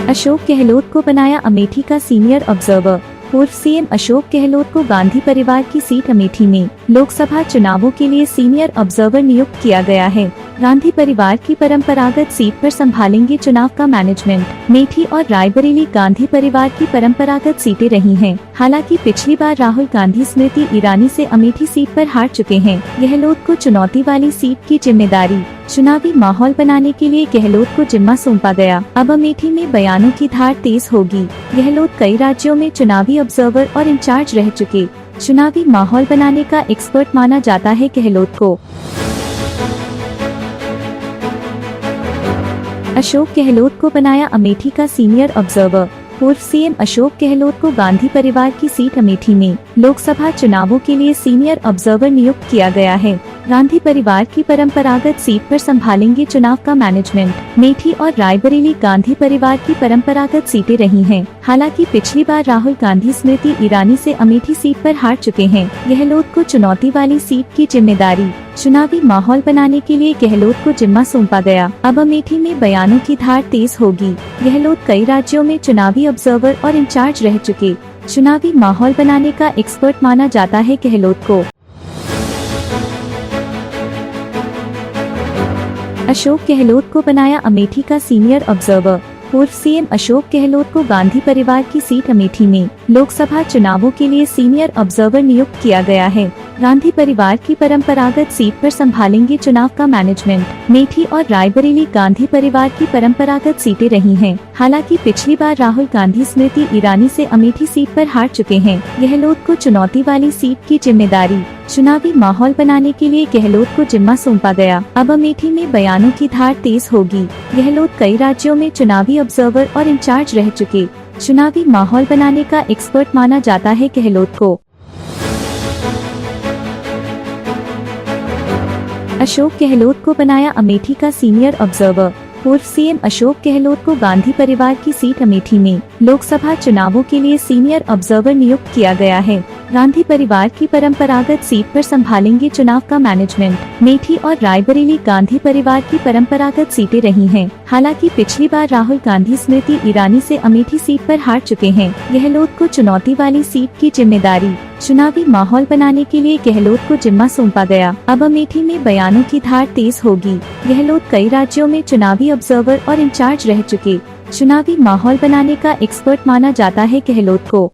अशोक गहलोत को बनाया अमेठी का सीनियर ऑब्जर्वर। पूर्व सीएम अशोक गहलोत को गांधी परिवार की सीट अमेठी में लोकसभा चुनावों के लिए सीनियर ऑब्जर्वर नियुक्त किया गया है। गांधी परिवार की परंपरागत सीट पर संभालेंगे चुनाव का मैनेजमेंट। मेठी और रायबरेली गांधी परिवार की परंपरागत सीटें रही हैं। हालांकि पिछली बार राहुल गांधी स्मृति ईरानी से अमेठी सीट पर हार चुके हैं। गहलोत को चुनौती वाली सीट की जिम्मेदारी चुनावी माहौल बनाने के लिए गहलोत को जिम्मा सौंपा गया। अब अमेठी में बयानों की धार तेज होगी। गहलोत कई राज्यों में चुनावी ऑब्जर्वर और इंचार्ज रह चुके। चुनावी माहौल बनाने का एक्सपर्ट माना जाता है गहलोत को। अशोक गहलोत को बनाया अमेठी का सीनियर ऑब्जर्वर। पूर्व सीएम अशोक गहलोत को गांधी परिवार की सीट अमेठी में लोकसभा चुनावों के लिए सीनियर ऑब्जर्वर नियुक्त किया गया है। गांधी परिवार की परंपरागत सीट पर संभालेंगे चुनाव का मैनेजमेंट। मेठी और रायबरेली गांधी परिवार की परंपरागत सीटें रही हैं। हालांकि पिछली बार राहुल गांधी स्मृति ईरानी से अमेठी सीट पर हार चुके हैं। गहलोत को चुनौती वाली सीट की जिम्मेदारी चुनावी माहौल बनाने के लिए गहलोत को जिम्मा सौंपा गया। अब अमेठी में बयानों की धार तेज होगी। गहलोत कई राज्यों में चुनावी ऑब्जर्वर और इंचार्ज रह चुके। चुनावी माहौल बनाने का एक्सपर्ट माना जाता है गहलोत को। अशोक गहलोत को बनाया अमेठी का सीनियर ऑब्जर्वर। पूर्व सीएम अशोक गहलोत को गांधी परिवार की सीट अमेठी में लोकसभा चुनावों के लिए सीनियर ऑब्जर्वर नियुक्त किया गया है। गांधी परिवार की परंपरागत सीट पर संभालेंगे चुनाव का मैनेजमेंट। मेठी और रायबरेली गांधी परिवार की परंपरागत सीटें रही हैं। हालांकि पिछली बार राहुल गांधी स्मृति ईरानी से अमेठी सीट पर हार चुके हैं। गहलोत को चुनौती वाली सीट की जिम्मेदारी चुनावी माहौल बनाने के लिए गहलोत को जिम्मा सौंपा गया। अब अमेठी में बयानों की धार तेज होगी। गहलोत कई राज्यों में चुनावी ऑब्जर्वर और इंचार्ज रह चुके। चुनावी माहौल बनाने का एक्सपर्ट माना जाता है गहलोत को। अशोक गहलोत को बनाया अमेठी का सीनियर ऑब्जर्वर। पूर्व सीएम अशोक गहलोत को गांधी परिवार की सीट अमेठी में लोकसभा चुनावों के लिए सीनियर ऑब्जर्वर नियुक्त किया गया है। गांधी परिवार की परंपरागत सीट पर संभालेंगे चुनाव का मैनेजमेंट। मेठी और रायबरेली गांधी परिवार की परंपरागत सीटें रही हैं। हालांकि पिछली बार राहुल गांधी स्मृति ईरानी से अमेठी सीट पर हार चुके हैं। गहलोत को चुनौती वाली सीट की जिम्मेदारी चुनावी माहौल बनाने के लिए गहलोत को जिम्मा सौंपा गया। अब अमेठी में बयानों की धार तेज होगी। गहलोत कई राज्यों में चुनावी ऑब्जर्वर और इंचार्ज रह चुके। चुनावी माहौल बनाने का एक्सपर्ट माना जाता है गहलोत को।